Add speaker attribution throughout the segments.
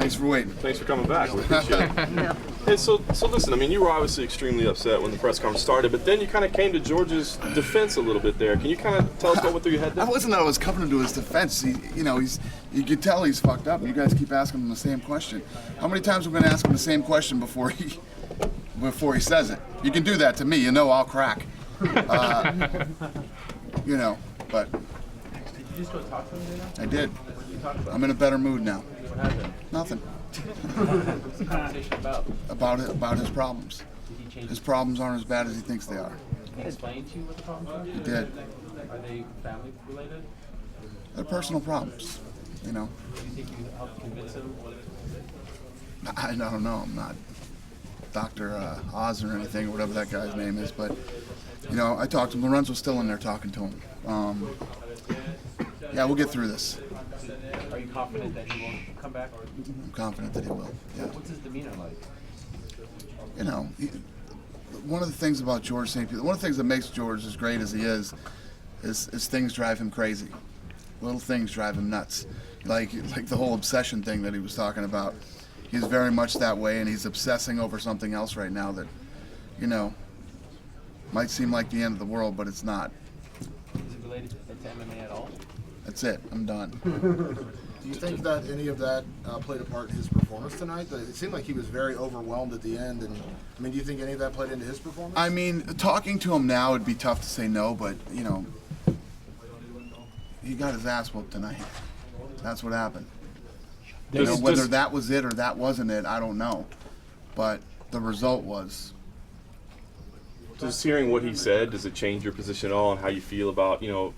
Speaker 1: Thanks for waiting.
Speaker 2: Thanks for coming back. We appreciate it. Hey, so listen, I mean, you were obviously extremely upset when the press conference started, but then you kind of came to George's defense a little bit there. Can you kind of tell us what went through your head there?
Speaker 1: I wasn't that I was coming to his defense. You could tell he's fucked up. You guys keep asking him the same question. How many times are we going to ask him the same question before he says it? You can do that to me. You know I'll crack. But.
Speaker 3: Did you just go talk to him today?
Speaker 1: I did.
Speaker 3: What did you talk about?
Speaker 1: I'm in a better mood now.
Speaker 3: What happened?
Speaker 1: Nothing.
Speaker 3: What's the conversation about?
Speaker 1: About his problems.
Speaker 3: Did he change
Speaker 1: His problems aren't as bad as he thinks they are.
Speaker 3: Did he explain to you what the problems are?
Speaker 1: He did.
Speaker 3: Are they family related?
Speaker 1: They're personal problems.
Speaker 3: Do you think you helped convince him?
Speaker 1: I don't know. I'm not Dr. Oz or anything, or whatever that guy's name is, but I talked to him. Lorenzo's still in there talking to him. Yeah, we'll get through this.
Speaker 3: Are you confident that he won't come back?
Speaker 1: I'm confident that he will. Yeah.
Speaker 3: What's his demeanor like?
Speaker 1: One of the things about George St-Pierre, one of the things that makes George as great as he is things drive him crazy. Little things drive him nuts. Like the whole obsession thing that he was talking about. He's very much that way, and he's obsessing over something else right now that, might seem like the end of the world, but it's not.
Speaker 3: Is it related to MMA at all?
Speaker 1: That's it. I'm done.
Speaker 4: Do you think that any of that played a part in his performance tonight? It seemed like he was very overwhelmed at the end. And do you think any of that played into his performance?
Speaker 1: I mean, talking to him now, it'd be tough to say no, but he got his ass whooped tonight. That's what happened. Whether that was it or that wasn't it, I don't know. But the result was.
Speaker 2: Just hearing what he said, does it change your position at all on how you feel about, him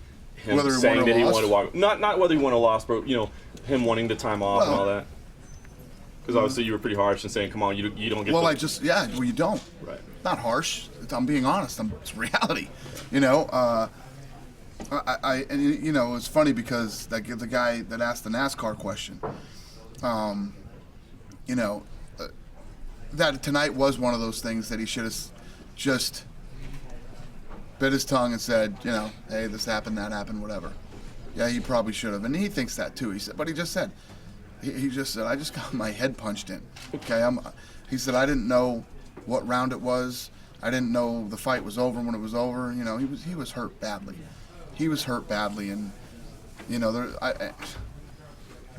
Speaker 1: Whether he
Speaker 2: saying
Speaker 1: won or
Speaker 2: that he
Speaker 1: lost?
Speaker 2: wanted to walk? Not whether he won or lost, but him wanting the time off and all that. Because obviously you were pretty harsh in saying, "Come on, you don't get."
Speaker 1: Well, you don't.
Speaker 2: Right.
Speaker 1: Not harsh. I'm being honest. It's reality. It's funny because the guy that asked the NASCAR question, that tonight was one of those things that he should have just bit his tongue and said, hey, this happened, that happened, whatever. Yeah, he probably should have, and he thinks that too. He said, but he just said, I just got my head punched in. Okay, he said, I didn't know what round it was. I didn't know the fight was over when it was over. He was hurt badly. He was hurt badly, and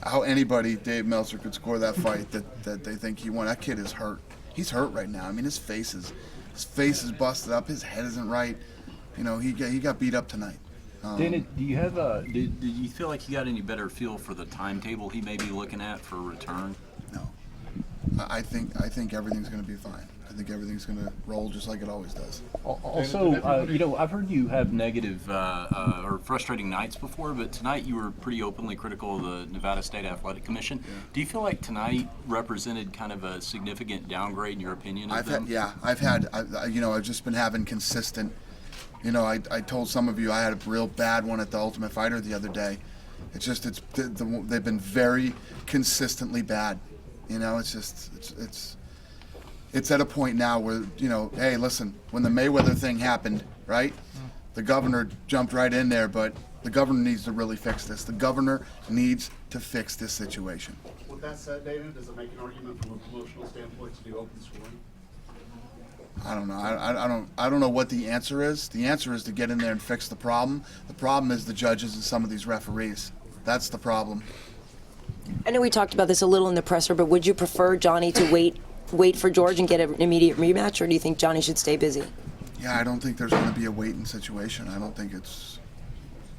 Speaker 1: how anybody, Dave Meltzer, could score that fight that they think he won. That kid is hurt. He's hurt right now. I mean, his face is busted up. His head isn't right. He got beat up tonight.
Speaker 5: Dana, do you have did you feel like you got any better feel for the timetable he may be looking at for a return?
Speaker 1: No. I think everything's going to be fine. I think everything's going to roll just like it always does.
Speaker 5: Also, I've heard you have negative or frustrating nights before, but tonight you were pretty openly critical of the Nevada State Athletic Commission. Yeah. Do you feel like tonight represented kind of a significant downgrade in your opinion of them?
Speaker 1: I've just been having consistent. I told some of you I had a real bad one at the Ultimate Fighter the other day. They've been very consistently bad. It's at a point now where, hey, listen, when the Mayweather thing happened, right? The governor jumped right in there, but the governor needs to really fix this. The governor needs to fix this situation.
Speaker 4: With that said, David, does it make an argument from a promotional standpoint to do open scoring?
Speaker 1: I don't know. I don't know what the answer is. The answer is to get in there and fix the problem. The problem is the judges and some of these referees. That's the problem.
Speaker 6: I know we talked about this a little in the presser, but would you prefer Johnny to wait for George and get an immediate rematch, or do you think Johnny should stay busy?
Speaker 1: Yeah, I don't think there's going to be a waiting situation. I don't think it's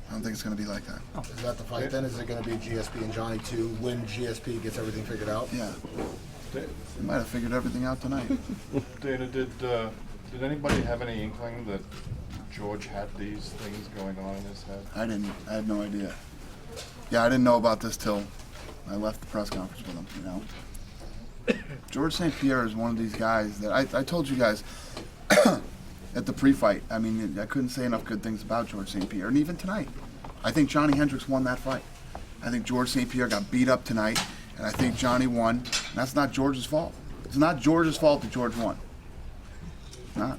Speaker 1: going to be like that.
Speaker 4: Oh. Is that the fight then? Is it going to be GSP and Johnny to when GSP gets everything figured out?
Speaker 1: Yeah. We might have figured everything out tonight.
Speaker 7: Dana, did anybody have any inkling that George had these things going on in his head?
Speaker 1: I didn't. I had no idea. Yeah, I didn't know about this till I left the press conference with him, George St-Pierre is one of these guys that I told you guys at the pre-fight. I mean, I couldn't say enough good things about George St-Pierre, and even tonight. I think Johny Hendricks won that fight. I think George St-Pierre got beat up tonight, and I think Johnny won. And that's not George's fault. It's not George's fault that George won. It's not.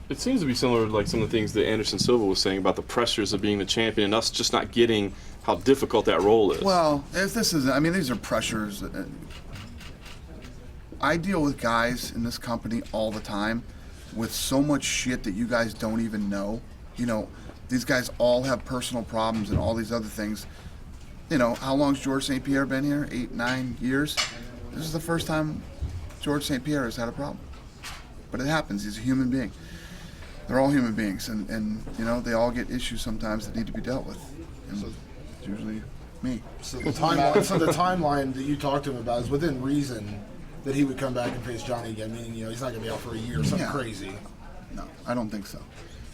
Speaker 2: It seems to be similar to like some of the things that Anderson Silva was saying about the pressures of being the champion and us just not getting how difficult that role is.
Speaker 1: Well, I mean, these are pressures. I deal with guys in this company all the time with so much shit that you guys don't even know. You know, these guys all have personal problems and all these other things. You know, how long's Georges St-Pierre been here? 8, 9 years? This is the first time Georges St-Pierre has had a problem. But it happens. He's a human being. They're all human beings, and you know, they all get issues sometimes that need to be dealt with. And it's usually me.
Speaker 4: So the timeline that you talked to him about is within reason that he would come back and face Johnny again, meaning, you know, he's not going to be out for a year or something crazy.
Speaker 1: No, I don't think so.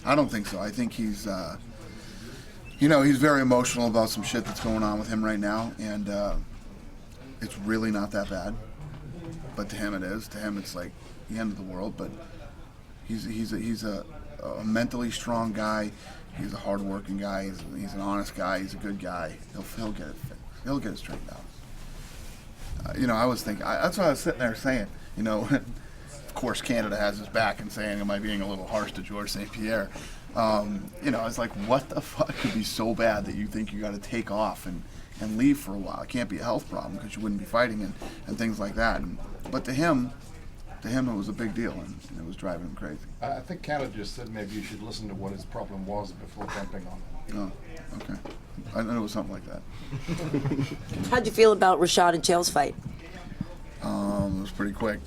Speaker 1: I think he's, you know, he's very emotional about some shit that's going on with him right now, and it's really not that bad. But to him it is. To him it's like the end of the world, but he's a mentally strong guy. He's a hard-working guy. He's an honest guy. He's a good guy. He'll get it fixed. He'll get it straightened out. You know, I was thinking. That's what I was sitting there saying. You know, of course, Canada has his back and saying, "Am I being a little harsh to Georges St-Pierre?" You know, I was like, "What the fuck could be so bad that you think you got to take off and leave for a while? It can't be a health problem because you wouldn't be fighting and things like that." But to him, it was a big deal, and it was driving him crazy.
Speaker 7: I think Canada just said maybe you should listen to what his problem was before jumping on it.
Speaker 1: Oh, okay. I know it was something like that.
Speaker 6: How'd you feel about Rashad and Chael's fight?
Speaker 1: It was pretty quick.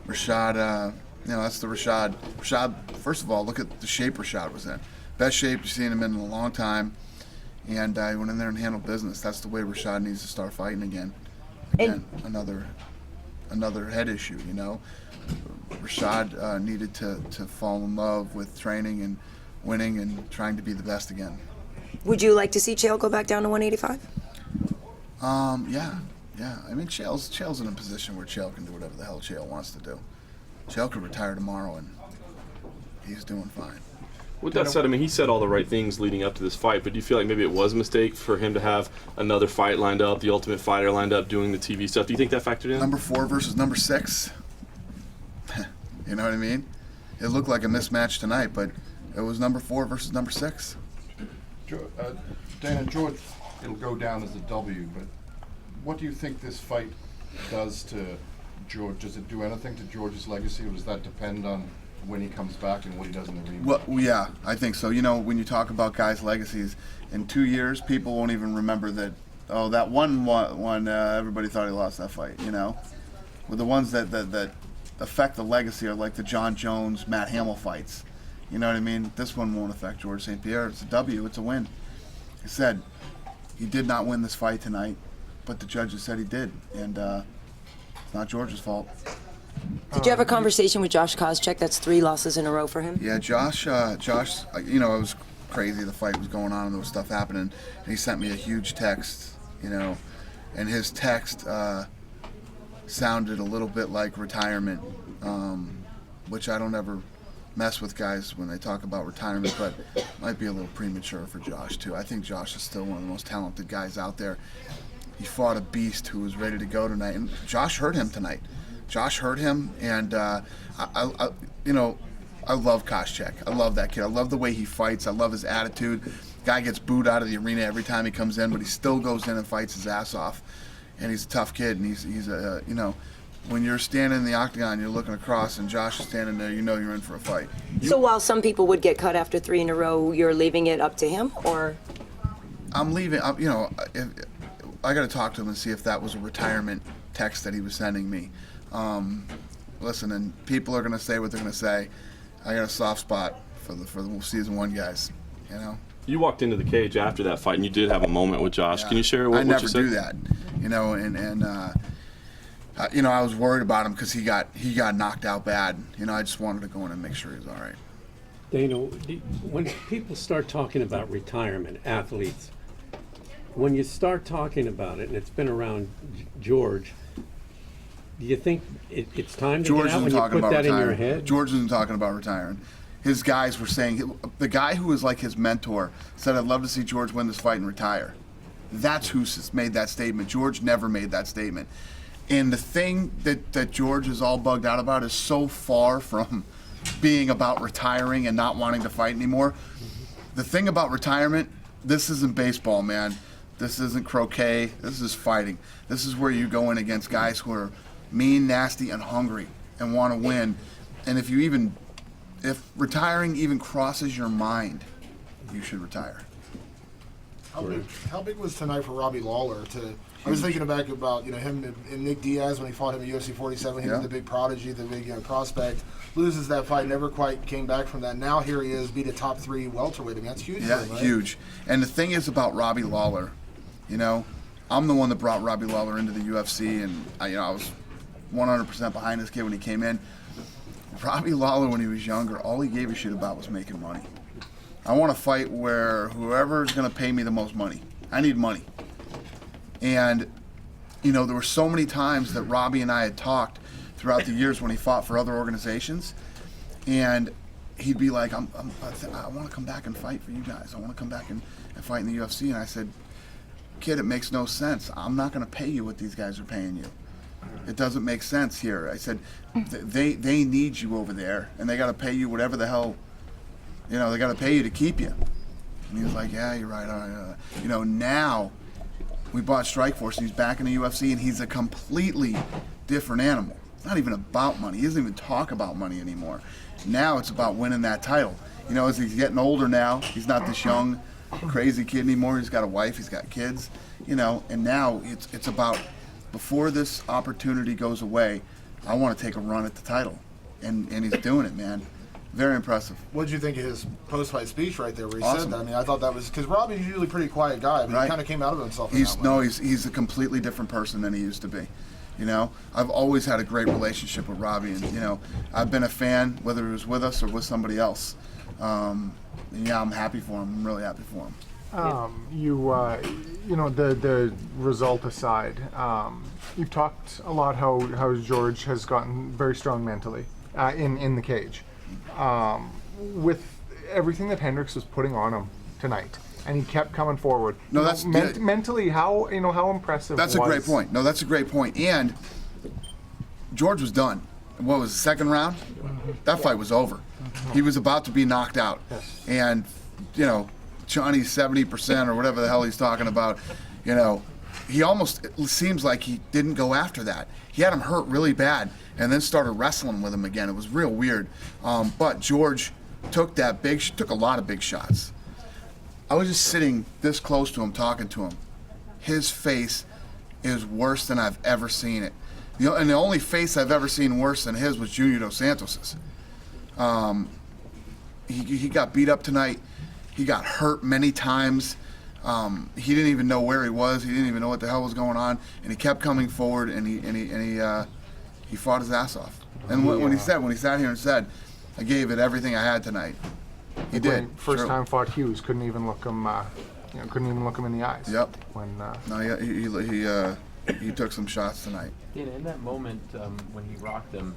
Speaker 1: Rashad, you know, that's the Rashad. Rashad, first of all, look at the shape Rashad was in. Best shape you've seen him in a long time. And he went in there and handled business. That's the way Rashad needs to start fighting again. Again, another head issue, you know. Rashad needed to fall in love with training and winning and trying to be the best again.
Speaker 6: Would you like to see Chael go back down to 185?
Speaker 1: Yeah. I mean, Chael's in a position where Chael can do whatever the hell Chael wants to do. Chael could retire tomorrow, and he's doing fine.
Speaker 2: With that said, I mean, he said all the right things leading up to this fight, but do you feel like maybe it was a mistake for him to have another fight lined up, the Ultimate Fighter lined up, doing the TV stuff? Do you think that factored in?
Speaker 1: Number 4 versus number 6. You know what I mean? It looked like a mismatch tonight, but it was number 4 versus number 6.
Speaker 7: Dana, George, it'll go down as a W, but what do you think this fight does to George? Does it do anything to George's legacy, or does that depend on when he comes back and what he does in the rematch?
Speaker 1: Well, yeah, I think so. You know, when you talk about guys' legacies, in 2 years, people won't even remember that, oh, that one everybody thought he lost that fight, you know? With the ones that affect the legacy are like the John Jones, Matt Hamill fights. You know what I mean? This one won't affect Georges St-Pierre. It's a W. It's a win. He said he did not win this fight tonight, but the judges said he did, and it's not George's fault.
Speaker 6: Did you have a conversation with Josh Koscheck? That's 3 losses in a row for him.
Speaker 1: Yeah, Josh, you know, it was crazy. The fight was going on and there was stuff happening, and he sent me a huge text, you know, and his text sounded a little bit like retirement, which I don't ever mess with guys when they talk about retirement, but might be a little premature for Josh too. I think Josh is still one of the most talented guys out there. He fought a beast who was ready to go tonight, and Josh hurt him tonight. Josh hurt him, and you know, I love Koscheck. I love that kid. I love the way he fights. I love his attitude. Guy gets booed out of the arena every time he comes in, but he still goes in and fights his ass off. And he's a tough kid, and he's a you know, when you're standing in the octagon, you're looking across, and Josh is standing there, you know you're in for a fight.
Speaker 6: So while some people would get cut after 3 in a row, you're leaving it up to him, or?
Speaker 1: I'm leaving. You know, I got to talk to him and see if that was a retirement text that he was sending me. Listen, and people are going to say what they're going to say. I got a soft spot for the season 1 guys, you know.
Speaker 2: You walked into the cage after that fight, and you did have a moment with Josh.
Speaker 1: Yeah.
Speaker 2: Can you share what you said?
Speaker 1: I never do that, you know, and you know, I was worried about him because he got knocked out bad. You know, I just wanted to go in and make sure he was all right.
Speaker 8: Dana, when people start talking about retirement, athletes, when you start talking about it, and it's been around George, do you think it's time to get out when you put that in your head?
Speaker 1: George isn't talking about retiring. His guys were saying, the guy who was like his mentor said, I'd love to see George win this fight and retire. That's who made that statement. George never made that statement. And the thing that George is all bugged out about is so far from being about retiring and not wanting to fight anymore. The thing about retirement this isn't baseball, man. This isn't croquet. This is fighting. This is where you go in against guys who are mean, nasty, and hungry and want to win. And if retiring even crosses your mind, you should retire.
Speaker 4: How big was tonight for Robbie Lawler? I was thinking back about him and Nick Diaz when he fought him at UFC 47. He was the big prodigy, the big prospect. Loses that fight, never quite came back from that. Now here he is, beat a top 3 welterweight. I mean, that's huge.
Speaker 1: Yeah,
Speaker 4: for him, right?
Speaker 1: huge. And the thing is about Robbie Lawler, I'm the one that brought Robbie Lawler into the UFC, and I was 100% behind this kid when he came in. Robbie Lawler, when he was younger, all he gave a shit about was making money. I want to fight where whoever is going to pay me the most money. I need money. And, there were so many times that Robbie and I had talked throughout the years when he fought for other organizations, and he'd be like, I want to come back and fight for you guys. I want to come back and fight in the UFC. And I said, kid, it makes no sense. I'm not going to pay you what these guys are paying you. It doesn't make sense here. I said, they need you over there, and they got to pay you whatever the hell, they got to pay you to keep you. And he was like, yeah, you're right. All right. Now we bought Strikeforce, and he's back in the UFC, and he's a completely different animal. It's not even about money. He doesn't even talk about money anymore. Now it's about winning that title. As he's getting older now, he's not this young, crazy kid anymore. He's got a wife, he's got kids, and now it's about, before this opportunity goes away, I want to take a run at the title. And he's doing it, man. Very impressive.
Speaker 4: What did you think of his post-fight speech right there where he
Speaker 1: Awesome.
Speaker 4: said that? I mean, I thought that was, because Robbie's usually a pretty quiet guy, but
Speaker 1: Right.
Speaker 4: he kind of came out of himself in that way.
Speaker 1: He's a completely different person than he used to be. I've always had a great relationship with Robbie, and I've been a fan, whether he was with us or with somebody else. And yeah, I'm happy for him. I'm really happy for him.
Speaker 9: The result aside, you've talked a lot how George has gotten very strong mentally in the cage. With everything that Hendricks was putting on him tonight, and he kept coming forward.
Speaker 1: No, that's
Speaker 9: mentally how impressive.
Speaker 1: That's a great point. No, that's a great point. And George was done. What was the second round? That fight was over. He was about to be knocked out.
Speaker 9: Yes.
Speaker 1: And Johnny's 70% or whatever the hell he's talking about. He almost, it seems like he didn't go after that. He had him hurt really bad and then started wrestling with him again. It was real weird. But George took a lot of big shots. I was just sitting this close to him, talking to him. His face is worse than I've ever seen it. And the only face I've ever seen worse than his was Junior Dos Santos's. He got beat up tonight. He got hurt many times. He didn't even know where he was. He didn't even know what the hell was going on. And he kept coming forward, and he fought his ass off. And when he sat here and said, "I gave it everything I had tonight," he did.
Speaker 9: When first time fought Hughes, couldn't even look him in the eyes.
Speaker 1: Yep.
Speaker 9: When
Speaker 1: No, he took some shots tonight.
Speaker 3: Yeah, in that moment when he rocked them,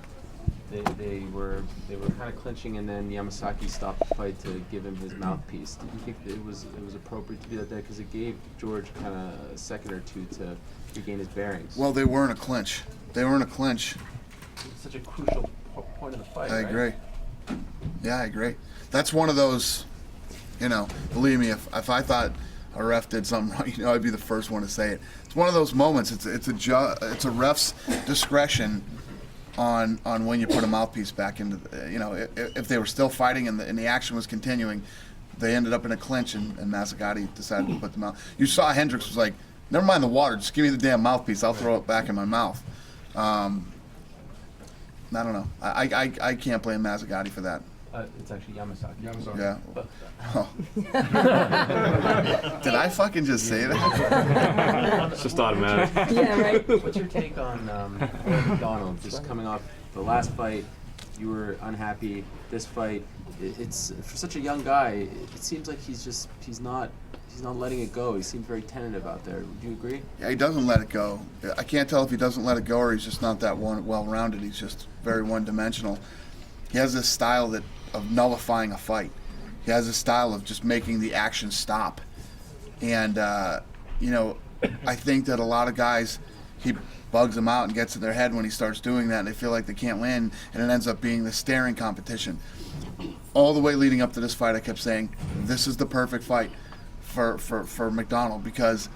Speaker 3: they were kind of clinching, and then Yamasaki stopped the fight to give him his mouthpiece. Did you think that it was appropriate to do that there, because it gave George kind of a second or two to regain his bearings?
Speaker 1: Well, they were in a clinch.
Speaker 3: It's such a crucial point of the fight.
Speaker 1: I
Speaker 3: right?
Speaker 1: agree. Yeah, I agree. That's one of those, believe me, if I thought a ref did something wrong, I'd be the first one to say it. It's one of those moments. It's a ref's discretion on when you put a mouthpiece back into if they were still fighting and the action was continuing, they ended up in a clinch and Mazzagatti decided to put them out. You saw Hendricks was like, never mind the water, just give me the damn mouthpiece, I'll throw it back in my mouth. I don't know. I can't blame Mazzagatti for that.
Speaker 3: It's actually Yamasaki.
Speaker 1: Yeah. Oh. Did I fucking just say that?
Speaker 2: It's just automatic.
Speaker 6: Yeah, right.
Speaker 3: What's your take on Rory MacDonald? Just coming off the last fight, you were unhappy. This fight, it's for such a young guy. It seems like he's not letting it go. He seems very tentative out there. Would you agree?
Speaker 1: Yeah, he doesn't let it go. I can't tell if he doesn't let it go or he's just not that well-rounded. He's just very one-dimensional. He has this style of nullifying a fight. He has this style of just making the action stop. And, I think that a lot of guys, he bugs them out and gets in their head when he starts doing that, and they feel like they can't win, and it ends up being the staring competition. All the way leading up to this fight, I kept saying, this is the perfect fight. for MacDonald, because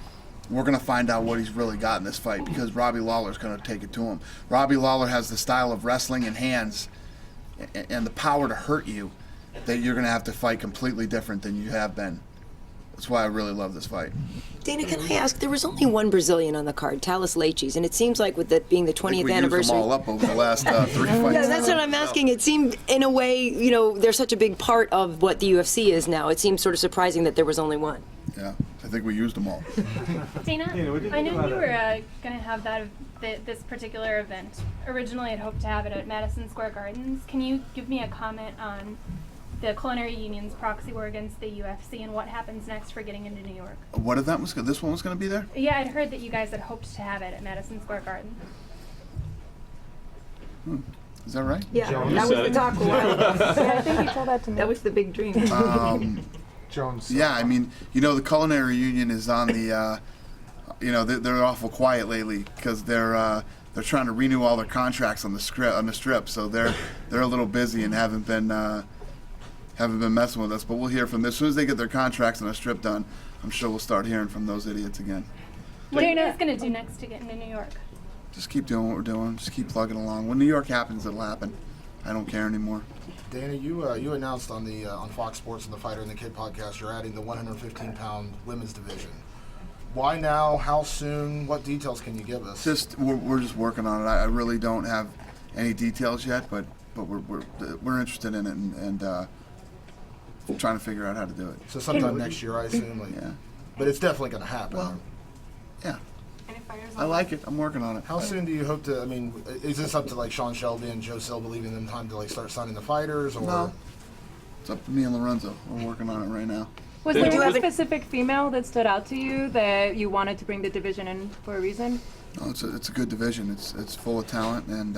Speaker 1: we're going to find out what he's really got in this fight, because Robbie Lawler's going to take it to him. Robbie Lawler has the style of wrestling and hands and the power to hurt you that you're going to have to fight completely different than you have been. That's why I really love this fight.
Speaker 6: Dana, can I ask, there was only one Brazilian on the card, Thales Leites, and it seems like with it being the 20th anniversary.
Speaker 1: Used them all up over the last 3 fights.
Speaker 6: Yeah, that's what I'm asking. It seemed, in a way, they're such a big part of what the UFC is now. It seems sort of surprising that there was only one.
Speaker 1: Yeah, I think we used them all.
Speaker 10: Dana, I know you were going to have this particular event. Originally, I'd hoped to have it at Madison Square Gardens. Can you give me a comment on the Culinary Union's proxy war against the UFC and what happens next for getting into New York?
Speaker 1: What event was this one was going to be there?
Speaker 10: Yeah, I'd heard that you guys had hoped to have it at Madison Square Garden.
Speaker 1: Is that right?
Speaker 6: Yeah, that was the talk a while ago.
Speaker 10: I think you told that to me.
Speaker 6: That was the big dream.
Speaker 9: Jones.
Speaker 1: Yeah, I mean, the Culinary Union is on the, they're awful quiet lately because they're trying to renew all their contracts on the strip, so they're a little busy and haven't been messing with us. But we'll hear from them as soon as they get their contracts on the strip done. I'm sure we'll start hearing from those idiots again.
Speaker 10: What are you guys going to do next to get into New York?
Speaker 1: Just keep doing what we're doing. Just keep plugging along. When New York happens, it'll happen. I don't care anymore.
Speaker 4: Dana, you announced on Fox Sports and the Fighter and the Kid podcast you're adding the 115-pound women's division. Why now? How soon? What details can you give us?
Speaker 1: We're just working on it. I really don't have any details yet, but we're interested in it and trying to figure out how to do it.
Speaker 4: So sometime next year, I assume.
Speaker 1: Yeah.
Speaker 4: But it's definitely going to happen.
Speaker 1: Well, yeah. I like it. I'm working on it.
Speaker 4: How soon do you hope to? I mean, is this up to like Sean Shelby and Joe Silva leaving them time to start signing the fighters, or?
Speaker 1: No. It's up to me and Lorenzo. We're working on it right now.
Speaker 11: Was there a specific female that stood out to you that you wanted to bring the division in for a reason?
Speaker 1: No, it's a good division. It's full of talent, and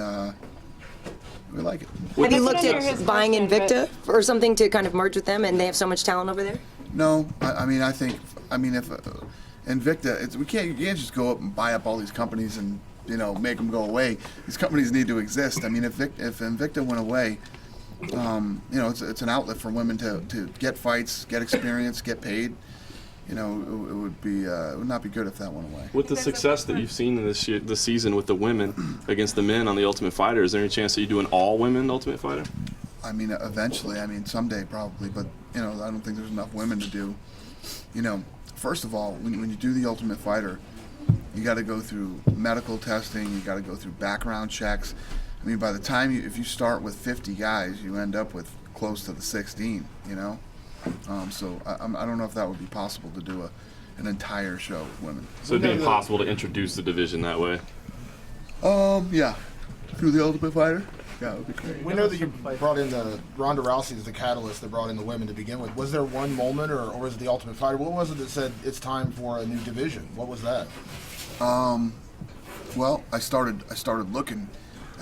Speaker 1: we like it.
Speaker 6: Have you looked at buying Invicta or something to kind of merge with them, and they have so much talent over there?
Speaker 1: No, if Invicta, you can't just go up and buy up all these companies and make them go away. These companies need to exist. I mean, if Invicta went away, it's an outlet for women to get fights, get experience, get paid. It would not be good if that went away.
Speaker 2: With the success that you've seen in this season with the women against the men on the Ultimate Fighter, is there any chance that you do an all-women Ultimate Fighter?
Speaker 1: I mean, eventually. I mean, someday probably, but I don't think there's enough women to do. First of all, when you do the Ultimate Fighter, you got to go through medical testing. You got to go through background checks. I mean, by the time if you start with 50 guys, you end up with close to the 16. So I don't know if that would be possible to do an entire show with women.
Speaker 2: So it'd be impossible to introduce the division that way.
Speaker 1: Yeah, through the Ultimate Fighter. Yeah, it would be great.
Speaker 4: We know that you brought in the Ronda Rousey as the catalyst that brought in the women to begin with. Was there one moment, or was it the Ultimate Fighter? What was it that said it's time for a new division? What was that?
Speaker 1: Well, I started looking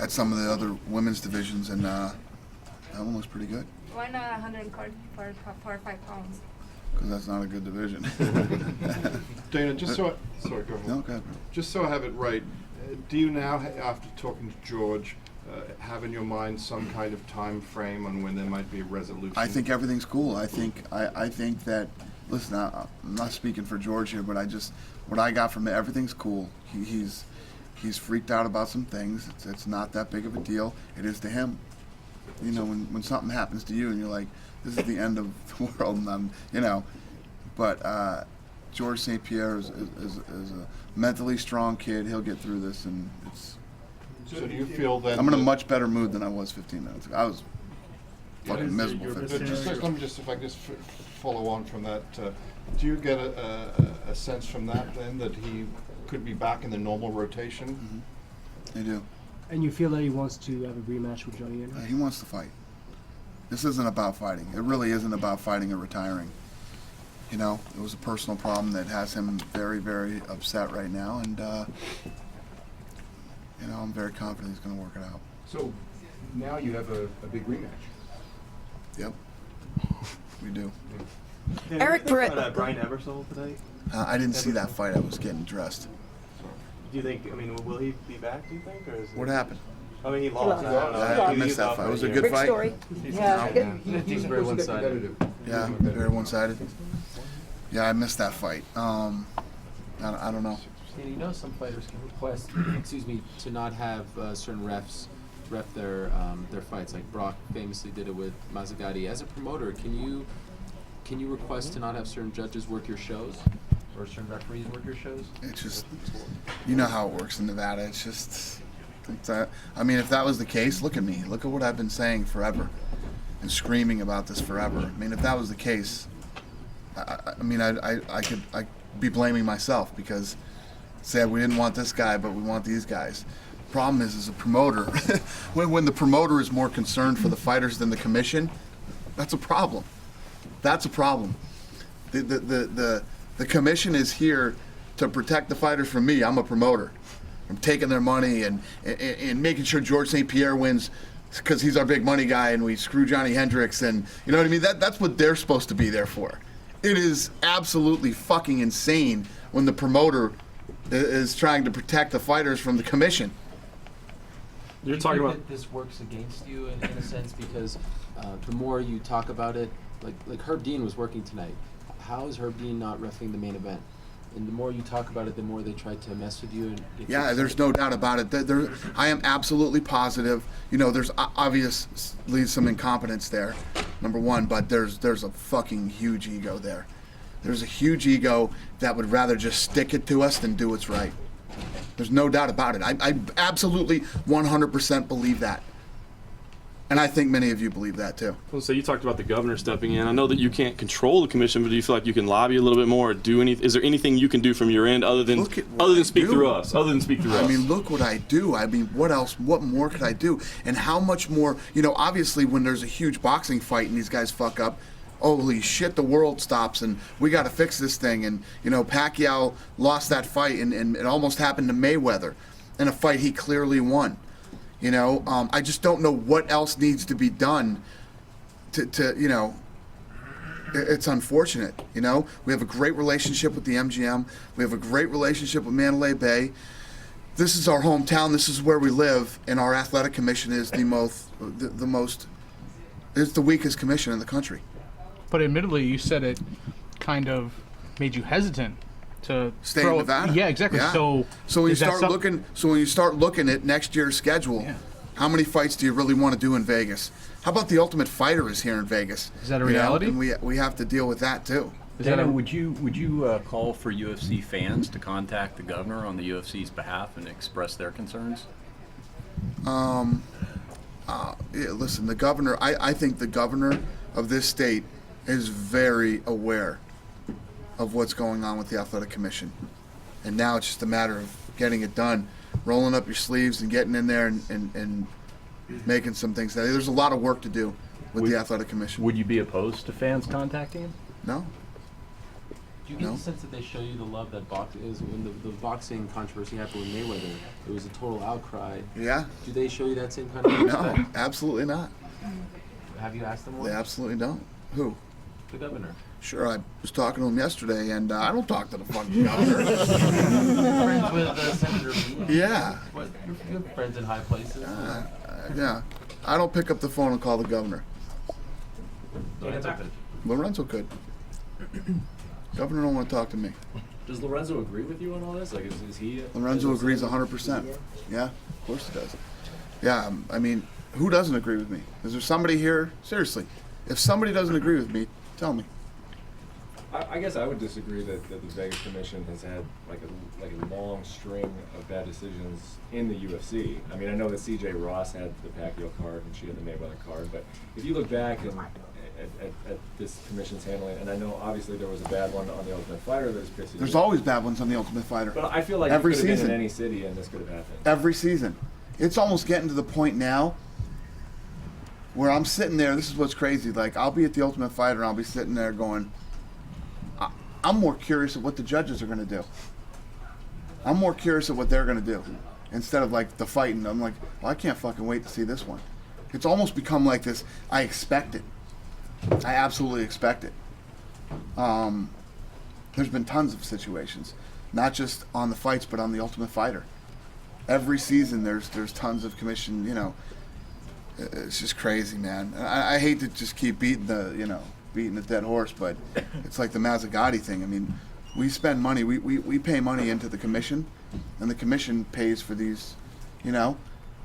Speaker 1: at some of the other women's divisions, and that one looks pretty good.
Speaker 11: Why not 145 pounds?
Speaker 1: Because that's not a good division.
Speaker 7: Dana, sorry, go ahead.
Speaker 1: No, go ahead.
Speaker 7: Just so I have it right, do you now, after talking to George, have in your mind some kind of time frame on when there might be a resolution?
Speaker 1: I think everything's cool. I think that. Listen, I'm not speaking for George here, but what I got from it, everything's cool. He's freaked out about some things. It's not that big of a deal. It is to him. When something happens to you and you're like, this is the end of the world, and but Georges St-Pierre is a mentally strong kid. He'll get through this, and it's.
Speaker 7: So do you feel that
Speaker 1: I'm in a much better mood than I was 15 minutes ago. I was fucking miserable 15 minutes ago.
Speaker 7: Let me if I can follow on from that. Do you get a sense from that then that he could be back in the normal rotation?
Speaker 1: Mm-hmm. I do.
Speaker 12: And you feel that he wants to have a rematch with Johny Hendricks?
Speaker 1: He wants to fight. This isn't about fighting. It really isn't about fighting or retiring. It was a personal problem that has him very, very upset right now, and I'm very confident he's going to work it out.
Speaker 13: So now you have a big rematch.
Speaker 1: Yep, we do.
Speaker 6: Yeah. Eric Perret.
Speaker 14: Bryant Eversole tonight?
Speaker 1: I didn't see that fight. I was getting dressed.
Speaker 14: Do you think? Will he be back? Do you think, or is it?
Speaker 1: What happened?
Speaker 14: I mean, he lost.
Speaker 1: I missed that fight. It was a good fight.
Speaker 6: Story.
Speaker 3: Yeah, he's very one-sided.
Speaker 1: Yeah, very one-sided. Yeah, I missed that fight. I don't know.
Speaker 3: And you know some fighters can request, to not have certain refs ref their fights. Like Brock famously did it with Mazzagatti. As a promoter, can you request to not have certain judges work your shows, or certain referees work your shows?
Speaker 1: It's just, you know how it works in Nevada. It's just, I mean, if that was the case, look at me. Look at what I've been saying forever and screaming about this forever. I mean, if that was the case, I could be blaming myself because said we didn't want this guy, but we want these guys. Problem is, as a promoter, when the promoter is more concerned for the fighters than the commission, that's a problem. That's a problem. The commission is here to protect the fighters from me. I'm a promoter. I'm taking their money and making sure Georges St-Pierre wins because he's our big money guy, and we screw Johny Hendricks, and you know what I mean? That's what they're supposed to be there for. It is absolutely fucking insane when the promoter is trying to protect the fighters from the commission.
Speaker 3: You're talking about that this works against you in a sense because the more you talk about it, like Herb Dean was working tonight. How is Herb Dean not reffing the main event? And the more you talk about it, the more they try to mess with you.
Speaker 1: Yeah, there's no doubt about it. I am absolutely positive. You know, there's obviously some incompetence there, number one, but there's a fucking huge ego there. There's a huge ego that would rather just stick it to us than do what's right. There's no doubt about it. I absolutely 100% believe that. And I think many of you believe that too.
Speaker 2: Well, so you talked about the governor stepping in. I know that you can't control the commission, but do you feel like you can lobby a little bit more or do anything? Is there anything you can do from your end other than speak through us? Other than speak through us.
Speaker 1: I mean, look what I do. I mean, what else? What more could I do? And how much more? You know, obviously, when there's a huge boxing fight and these guys fuck up, holy shit, the world stops and we got to fix this thing. And you know, Pacquiao lost that fight, and it almost happened to Mayweather in a fight he clearly won. You know, I just don't know what else needs to be done to you know, it's unfortunate. You know, we have a great relationship with the MGM. We have a great relationship with Mandalay Bay. This is our hometown. This is where we live, and our athletic commission is it's the weakest commission in the country.
Speaker 15: But admittedly, you said it kind of made you hesitant to
Speaker 1: stay in Nevada.
Speaker 15: Yeah, exactly.
Speaker 1: Yeah. So when you start looking at next year's schedule, how many fights do you really want to do in Vegas? How about the Ultimate Fighter is here in Vegas?
Speaker 15: Is that a reality?
Speaker 1: And we have to deal with that too.
Speaker 5: Dana, would you call for UFC fans to contact the governor on the UFC's behalf and express their concerns?
Speaker 1: Listen, the governor. I think the governor of this state is very aware of what's going on with the athletic commission, and now it's just a matter of getting it done, rolling up your sleeves and getting in there and making some things. There's a lot of work to do with the athletic commission.
Speaker 5: Would you be opposed to fans contacting him?
Speaker 1: No.
Speaker 3: Do you get the sense that they show you the love that boxing is? When the boxing controversy happened with Mayweather, it was a total outcry.
Speaker 1: Yeah.
Speaker 3: Do they show you that same kind of respect?
Speaker 1: No, absolutely not.
Speaker 3: Have you asked them one?
Speaker 1: They absolutely don't. Who?
Speaker 3: The governor.
Speaker 1: Sure, I was talking to him yesterday, and I don't talk to the fucking governor.
Speaker 3: Friends with Senator Bryant?
Speaker 1: Yeah.
Speaker 3: What, you have friends in high places?
Speaker 1: Yeah. I don't pick up the phone and call the governor.
Speaker 3: Lorenzo could.
Speaker 1: Lorenzo could. Governor don't want to talk to me.
Speaker 16: Does Lorenzo agree with you on all this? Like, is he?
Speaker 1: Lorenzo agrees 100%. Yeah, of course he does. Yeah, I mean, who doesn't agree with me? Is there somebody here? Seriously, if somebody doesn't agree with me, tell me.
Speaker 17: I guess I would disagree that the Vegas Commission has had like a long string of bad decisions in the UFC. I mean, I know that C.J. Ross had the Pacquiao card and she had the Mayweather card, but if you look back at this commission's handling, and I know obviously there was a bad one on the Ultimate Fighter that was pissing.
Speaker 1: There's always bad ones on the Ultimate Fighter.
Speaker 17: But I feel like
Speaker 1: every
Speaker 17: it could have
Speaker 1: season
Speaker 17: been in any city and this could have happened.
Speaker 1: Every season. It's almost getting to the point now where I'm sitting there. This is what's crazy. Like, I'll be at the Ultimate Fighter and I'll be sitting there going, I'm more curious of what the judges are going to do. I'm more curious of what they're going to do instead of like the fight. And I'm like, well, I can't fucking wait to see this one. It's almost become like this. I expect it. I absolutely expect it. There's been tons of situations, not just on the fights, but on the Ultimate Fighter. Every season, there's tons of commission. You know, it's just crazy, man. I hate to just keep beating the beating a dead horse, but it's like the Mazzagatti thing. I mean, we spend money, we pay money into the commission, and the commission pays for these, you know.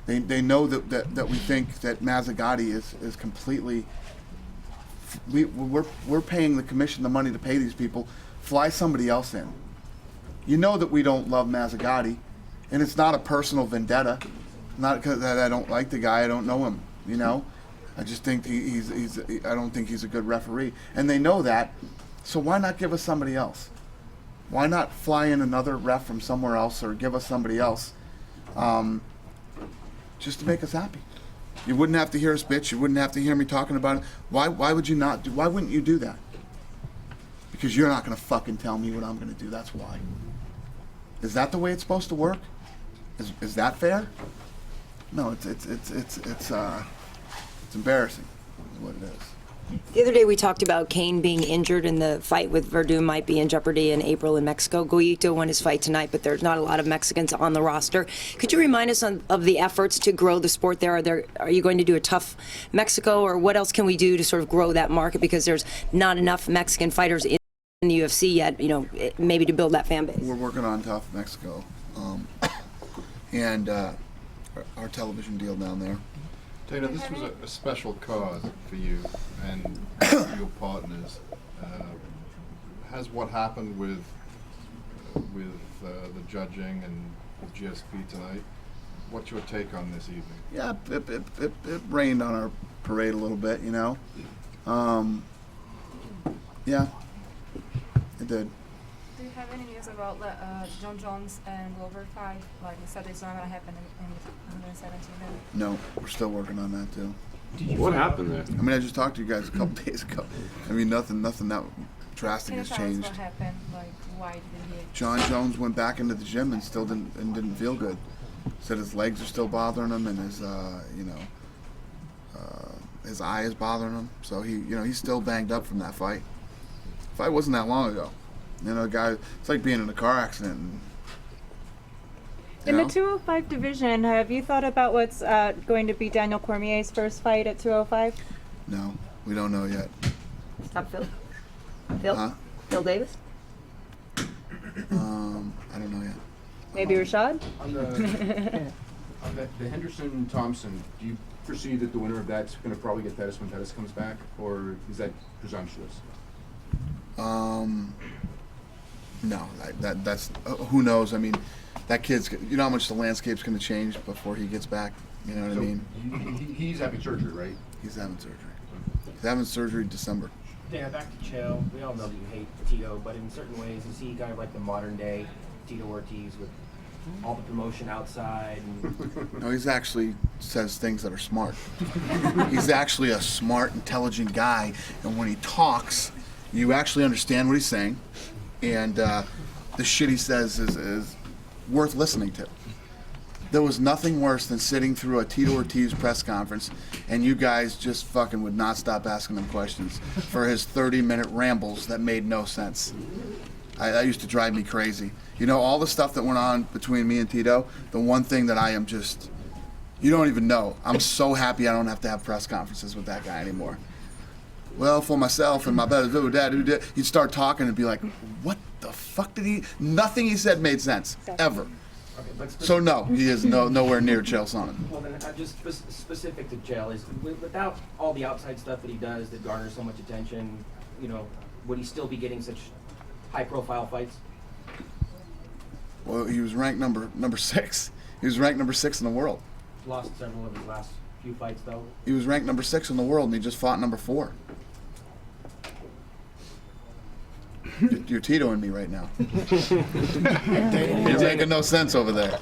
Speaker 1: They know that we think that Mazzagatti is completely. We're paying the commission the money to pay these people. Fly somebody else in. You know that we don't love Mazzagatti, and it's not a personal vendetta. Not because I don't like the guy. I don't know him. You know, I just think I don't think he's a good referee, and they know that. So why not give us somebody else? Why not fly in another ref from somewhere else, or give us somebody else, just to make us happy? You wouldn't have to hear us bitch. You wouldn't have to hear me talking about it. Why would you not do? Why wouldn't you do that? Because you're not gonna fucking tell me what I'm gonna do. That's why. Is that the way it's supposed to work? Is that fair? No, it's embarrassing, is what it is.
Speaker 6: The other day we talked about Kane being injured and the fight with Verdum might be in jeopardy in April in Mexico. Guito won his fight tonight, but there's not a lot of Mexicans on the roster. Could you remind us of the efforts to grow the sport there? Are you going to do a tough Mexico, or what else can we do to sort of grow that market? Because there's not enough Mexican fighters in the UFC yet, you know, maybe to build that fan base.
Speaker 1: We're working on tough Mexico, and our television deal down there.
Speaker 7: Dana, this was a special card for you and your partners. Has what happened with the judging and with GSP tonight, what's your take on this evening?
Speaker 1: Yeah, it rained on our parade a little bit, you know. Yeah, it did.
Speaker 18: Do you have any news about John Jones and Glover fight? Like you said, it's not going to happen in 117 minutes.
Speaker 1: No, we're still working on that too.
Speaker 2: What happened there?
Speaker 1: I mean, I just talked to you guys a couple days ago. I mean, nothing that drastic
Speaker 18: Can you
Speaker 1: has
Speaker 18: tell us
Speaker 1: changed.
Speaker 18: what happened? Like why did he?
Speaker 1: John Jones went back into the gym and still didn't feel good. Said his legs are still bothering him, and his his eye is bothering him. So he's still banged up from that fight. The fight wasn't that long ago. You know, guy, it's like being in a car accident.
Speaker 11: In the 205 division, have you thought about what's going to be Daniel Cormier's first fight at 205?
Speaker 1: No, we don't know yet.
Speaker 6: Stop Phil. Phil?
Speaker 1: Huh?
Speaker 6: Phil Davis?
Speaker 1: I don't know yet.
Speaker 11: Maybe Rashad?
Speaker 13: On the Henderson-Thompson, do you foresee that the winner of that's going to probably get Pettis when Pettis comes back, or is that presumptuous?
Speaker 1: No, that's who knows. I mean, that kid's. You know how much the landscape's going to change before he gets back. You know what I mean?
Speaker 13: He's having surgery, right?
Speaker 1: He's having surgery. He's having surgery in December.
Speaker 12: Yeah, back to Chael. We all know that you hate Tito, but in certain ways, is he kind of like the modern day Tito Ortiz with all the promotion outside? And
Speaker 1: No, he's actually says things that are smart. He's actually a smart, intelligent guy, and when he talks, you actually understand what he's saying, and the shit he says is worth listening to. There was nothing worse than sitting through a Tito Ortiz press conference and you guys just fucking would not stop asking him questions for his 30-minute rambles that made no sense. That used to drive me crazy. You know, all the stuff that went on between me and Tito, the one thing that I am just, you don't even know. I'm so happy I don't have to have press conferences with that guy anymore. Well, for myself and my dad, he'd start talking and be like, what the fuck did he, nothing he said made sense, ever.
Speaker 12: Okay, but
Speaker 1: So no, he is nowhere near Chael Sonnen.
Speaker 12: Well, then, just specific to Chael is without all the outside stuff that he does that garners so much attention, you know, would he still be getting such high-profile fights?
Speaker 1: Well, he was ranked number 6. He was ranked number 6 in the world.
Speaker 12: Lost several of his last few fights, though.
Speaker 1: He was ranked number 6 in the world, and he just fought number 4. You're Tito and me right now. You're making no sense over there.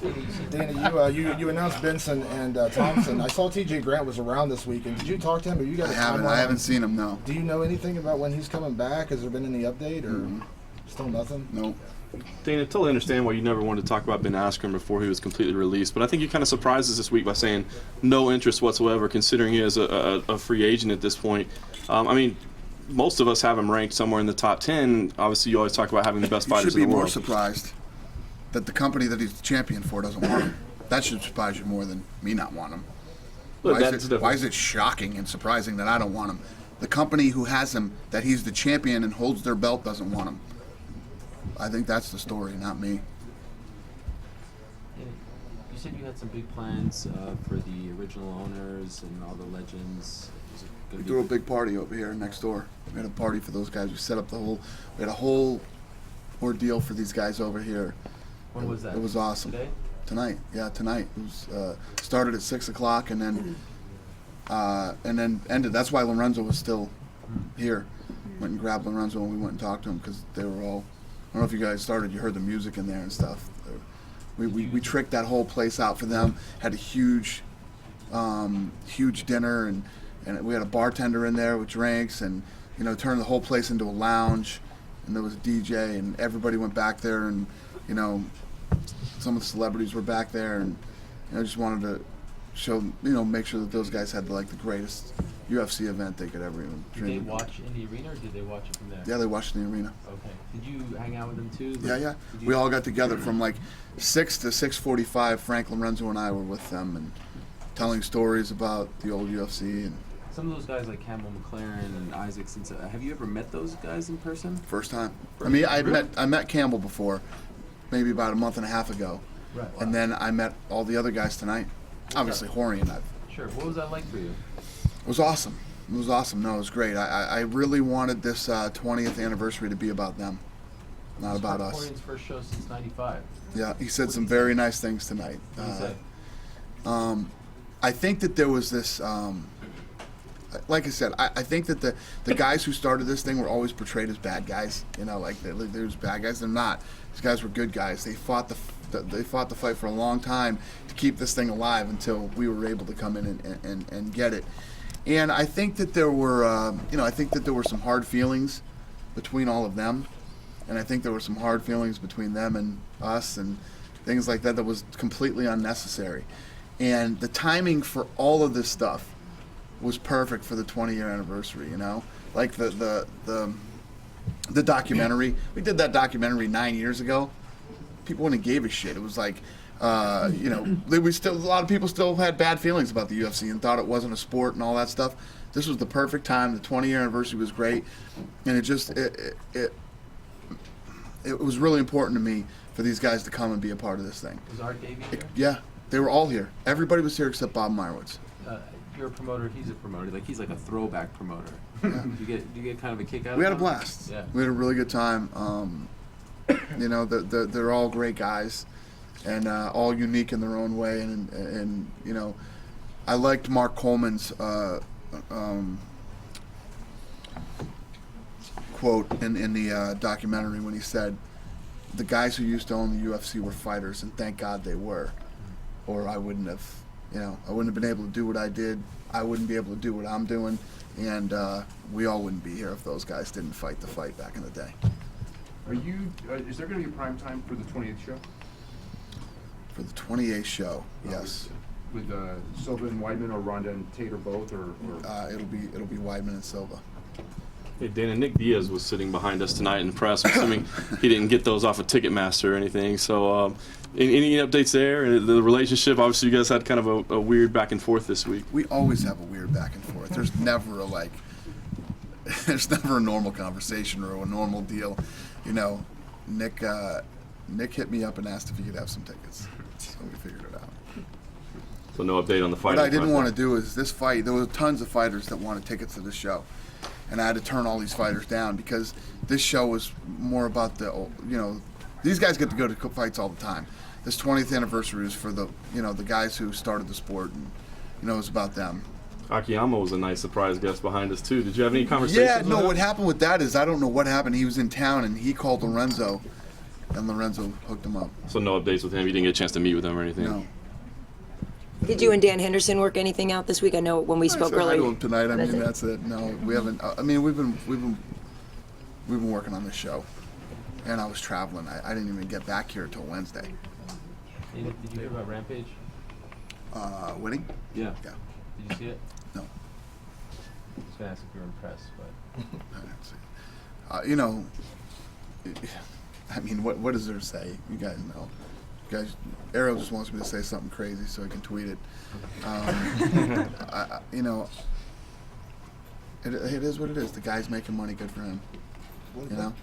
Speaker 4: Dana, you announced Benson and Thompson. I saw TJ Grant was around this weekend. Did you talk to him? Or you got?
Speaker 1: I haven't seen him. No.
Speaker 4: Do you know anything about when he's coming back? Has there been any update or still nothing?
Speaker 1: No.
Speaker 2: Dana, totally understand why you never wanted to talk about Ben Askren before he was completely released, but I think you kind of surprised us this week by saying no interest whatsoever, considering he is a free agent at this point. I mean, most of us have him ranked somewhere in the top 10. Obviously, you always talk about having the best fighters in the world.
Speaker 1: You should be more surprised that the company that he's the champion for doesn't want him. That should surprise you more than me not wanting him.
Speaker 2: Look,
Speaker 1: Why is it shocking and surprising that I don't want him? the company who has him, that he's the champion and holds their belt, doesn't want him. I think that's the story, not me.
Speaker 3: You said you had some big plans for the original owners and all the legends. Is it
Speaker 1: We
Speaker 3: gonna
Speaker 1: threw a
Speaker 3: be
Speaker 1: big party over here next door. We had a party for those guys. We set up we had a whole ordeal for these guys over here.
Speaker 3: When was that?
Speaker 1: It was awesome.
Speaker 3: Today?
Speaker 1: Tonight, yeah, tonight. It was started at 6 o'clock and then ended. That's why Lorenzo was still here. Went and grabbed Lorenzo and we went and talked to him because they were all. I don't know if you guys started. You heard the music in there and stuff. We tricked that whole place out for them. Had a huge dinner and we had a bartender in there with drinks and turned the whole place into a lounge. And there was a DJ and everybody went back there and some of the celebrities were back there and I just wanted to show make sure that those guys had the greatest UFC event they could ever even dream.
Speaker 3: Did they watch in the arena or did they watch it from there?
Speaker 1: Yeah, they watched in the arena.
Speaker 3: Okay. Did you hang out with them too?
Speaker 1: Yeah. We all got together from 6 to 6:45. Frank Lorenzo and I were with them and telling stories about the old UFC and.
Speaker 3: Some of those guys like Campbell McLaren and Isaacson. Have you ever met those guys in person?
Speaker 1: First time. I met Campbell before, maybe about a month and a half ago.
Speaker 3: Right.
Speaker 1: And then I met all the other guys tonight. Obviously, Horry and I.
Speaker 3: Sure. What was that like for you?
Speaker 1: It was awesome. It was awesome. No, it was great. I really wanted this 20th anniversary to be about them, not about us.
Speaker 3: Horion's first show since '95.
Speaker 1: Yeah, he said some very nice things tonight.
Speaker 3: What did he say?
Speaker 1: I think that there was this. Like I said, I think that the guys who started this thing were always portrayed as bad guys. There's bad guys. They're not. These guys were good guys. They fought the fight for a long time to keep this thing alive until we were able to come in and get it. And I think that there were, some hard feelings between all of them, and I think there were some hard feelings between them and us and things like that was completely unnecessary. And the timing for all of this stuff was perfect for the 20-year anniversary, like the documentary. We did that documentary 9 years ago. People wouldn't have gave a shit. It was like, a lot of people still had bad feelings about the UFC and thought it wasn't a sport and all that stuff. This was the perfect time. The 20-year anniversary was great, and it was really important to me for these guys to come and be a part of this thing.
Speaker 3: Was Art Davey here?
Speaker 1: Yeah, they were all here. Everybody was here except Bob Meyerowitz.
Speaker 3: You're a promoter. He's a promoter. He's like a throwback promoter.
Speaker 1: Yeah.
Speaker 3: Do you get kind of a kick out of it?
Speaker 1: We had a blast.
Speaker 3: Yeah.
Speaker 1: We had a really good time. They're all great guys, and all unique in their own way. And I liked Mark Coleman's quote in the documentary when he said, "The guys who used to own the UFC were fighters, and thank God they were, or I wouldn't have been able to do what I did. I wouldn't be able to do what I'm doing, and we all wouldn't be here if those guys didn't fight the fight back in the day."
Speaker 13: Is there going to be a prime time for the 28th show?
Speaker 1: For the 28th show, yes.
Speaker 13: With Silva and Weidman, or Ronda and Tate, or both, or?
Speaker 1: It'll be Weidman and Silva.
Speaker 2: Hey, Dana, Nick Diaz was sitting behind us tonight in the press. I'm assuming he didn't get those off of Ticketmaster or anything. So, any updates there? The relationship, obviously, you guys had kind of a weird back and forth this week.
Speaker 1: We always have a weird back and forth. There's never there's never a normal conversation or a normal deal. Nick hit me up and asked if he could have some tickets, so we figured it out.
Speaker 2: So no update on the fight.
Speaker 1: What I didn't want to do is this fight. There were tons of fighters that wanted tickets to this show, and I had to turn all these fighters down because this show was more about these guys get to go to fights all the time. This 20th anniversary is for the guys who started the sport, and it was about them.
Speaker 2: Akiyama was a nice surprise guest behind us too. Did you have any conversations?
Speaker 1: Yeah, no.
Speaker 2: with
Speaker 1: What
Speaker 2: him?
Speaker 1: happened with that is I don't know what happened. He was in town and he called Lorenzo, and Lorenzo hooked him up.
Speaker 2: So no updates with him. You didn't get a chance to meet with him or anything.
Speaker 1: No.
Speaker 6: Did you and Dan Henderson work anything out this week? I know when we spoke
Speaker 1: I said hi
Speaker 6: earlier.
Speaker 1: to him tonight. I mean, that's it. No, we haven't. I mean, we've been working on this show, and I was traveling. I didn't even get back here till Wednesday.
Speaker 3: Did you hear about Rampage?
Speaker 1: Winning?
Speaker 3: Yeah.
Speaker 1: Yeah.
Speaker 3: Did you see it?
Speaker 1: No.
Speaker 3: I was gonna ask if you were impressed, but.
Speaker 1: I didn't see it. I mean, what is there to say? You guys know. Arrow just wants me to say something crazy so he can tweet it. It is what it is. The guy's making money. Good for him. You know.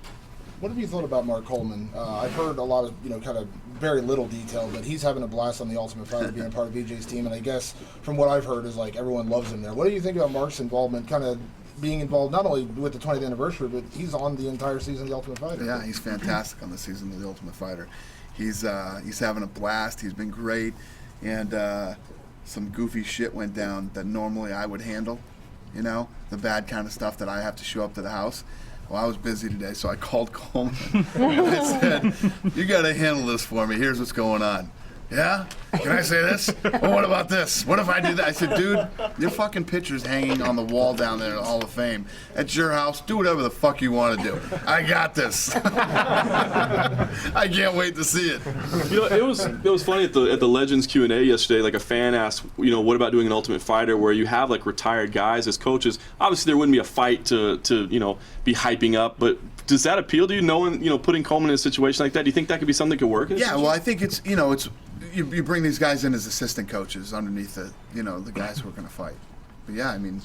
Speaker 4: What have you thought about Mark Coleman? I've heard a lot of, kind of very little detail, but he's having a blast on the Ultimate Fighter, being a part of BJ's team, and I guess from what I've heard is like everyone loves him there. What do you think about Mark's involvement, kind of being involved not only with the 20th anniversary, but he's on the entire season of the Ultimate Fighter?
Speaker 1: Yeah, he's fantastic on the season of the Ultimate Fighter. He's having a blast. He's been great, and some goofy shit went down that normally I would handle. The bad kind of stuff that I have to show up to the house. Well, I was busy today, so I called Coleman and I said, "You got to handle this for me. Here's what's going on." Yeah? Can I say this? Well, what about this? What if I do that? I said, dude, your fucking picture's hanging on the wall down there in the Hall of Fame. At your house, do whatever the fuck you want to do. I got this. I can't wait to see it.
Speaker 2: It was funny at the Legends Q&A yesterday. Like a fan asked, what about doing an Ultimate Fighter where you have like retired guys as coaches? Obviously, there wouldn't be a fight to be hyping up, but does that appeal to you, knowing putting Coleman in a situation like that? Do you think that could be something that could work?
Speaker 1: Yeah, well, I think it's you bring these guys in as assistant coaches underneath the guys who are going to fight. But yeah, I mean,